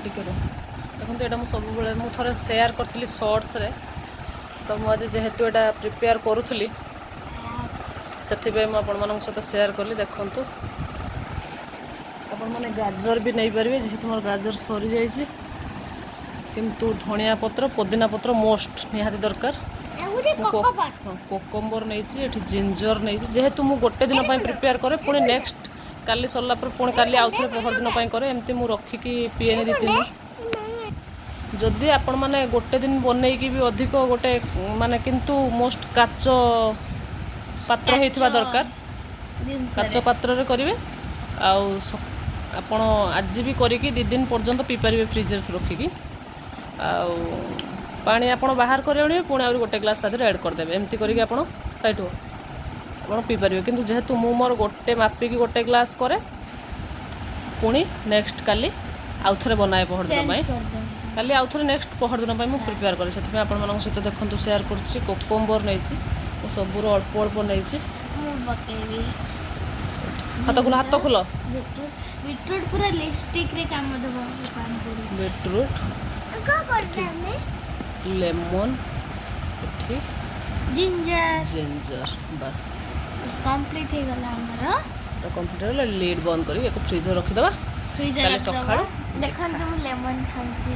ଟିକେ ଦେଖନ୍ତୁ ଏଇଟା ମୁଁ ସବୁବେଳେ ମୁଁ ଥରେ ସେୟାର କରିଥିଲି ସର୍ଟସରେ ତ ମୁଁ ଆଜି ଯେହେତୁ ଏଇଟା ପ୍ରିପେୟାର କରୁଥିଲି ସେଥିପାଇଁ ମୁଁ ଆପଣମାନଙ୍କ ସହିତ ସେୟାର କଲି। ଦେଖନ୍ତୁ ଆପଣମାନେ ଗାଜର ବି ନେଇପାରିବେ ଯେହେତୁ ମୋର ଗାଜର ସରିଯାଇଛି, କିନ୍ତୁ ଧଣିଆ ପତ୍ର ପୋଦିନା ପତ୍ର ମୋଷ୍ଟ ନିହାତି ଦରକାର। କୋକମ୍ବର ନେଇଛି, ଏଠି ଜିଞ୍ଜର ନେଇଛି, ଯେହେତୁ ମୁଁ ଗୋଟେ ଦିନ ପାଇଁ ପ୍ରିପେୟାର କରେ ପୁଣି ନେକ୍ସଟ କାଲି ସରିଲା ପରେ ପୁଣି କାଲି ଆଉଥରେ ପହରଦିନ ପାଇଁ କରେ, ଏମିତି ମୁଁ ରଖିକି ପିଏନି ଦୁଇ ତିନି। ଯଦି ଆପଣମାନେ ଗୋଟେ ଦିନ ବନେଇକି ବି ଅଧିକ ଗୋଟେ ମାନେ କିନ୍ତୁ ମୋଷ୍ଟ କାଚ ପାତ୍ର ହେଇଥିବା ଦରକାର, କାଚ ପାତ୍ରରେ କରିବେ। ଆଉ ଆପଣ ଆଜି ବି କରିକି 2 ଦିନ ପର୍ଯ୍ୟନ୍ତ ପିଇପାରିବେ ଫ୍ରିଜରେ ରଖିକି। ଆଉ ପାଣି ଆପଣ ବାହାର କରି ଆଣିବେ, ପୁଣି ଆହୁରି ଗୋଟେ ଗ୍ଲାସ୍ ତା ଦେହରେ ଆଡ଼୍ କରିଦେବେ, ଏମିତି କରିକି ଆପଣ ସାଇଟ୍ ଆପଣ ପିଇପାରିବେ। କିନ୍ତୁ ଯେହେତୁ ମୁଁ ମୋର ଗୋଟେ ମାପିକି ଗୋଟେ ଗ୍ଲାସ୍ କରେ, ପୁଣି ନେକ୍ସଟ କାଲି ଆଉଥରେ ବନାଏ ପହରଦିନ ପାଇଁ, କାଲି ଆଉଥରେ ନେକ୍ସଟ ପହରଦିନ ପାଇଁ ମୁଁ ପ୍ରିପେୟାର କରେ। ସେଥିପାଇଁ ଆପଣମାନଙ୍କ ସହିତ ଦେଖନ୍ତୁ ସେୟାର କରୁଛି। କୋକମ୍ବର ନେଇଛି, ମୁଁ ସବୁରୁ ଅଳ୍ପ ଅଳ୍ପ ନେଇଛି। ହାତ ଖୋଲ। ବିଟ୍ରୁଟ୍ ପୁରା ଲିପଷ୍ଟିକ୍ରେ କାମ ଦେବ। ବିଟ୍ରୁଟ୍, ଲେମନ୍, ଏଠି ଜିଞ୍ଜର, ବାସ୍ କମ୍ପ୍ଲିଟ୍ ହେଇଗଲା ଆମର। ତ କମ୍ପ୍ଲିଟ୍ ହେଇଗଲା। ଲିଡ୍ ବନ୍ଦ କରି ୟାକୁ ଫ୍ରିଜରେ ରଖିଦେବା। କାଲି ସକାଳେ ଦେଖନ୍ତୁ ମୁଁ ଲେମନ୍ ଖାଉଛି।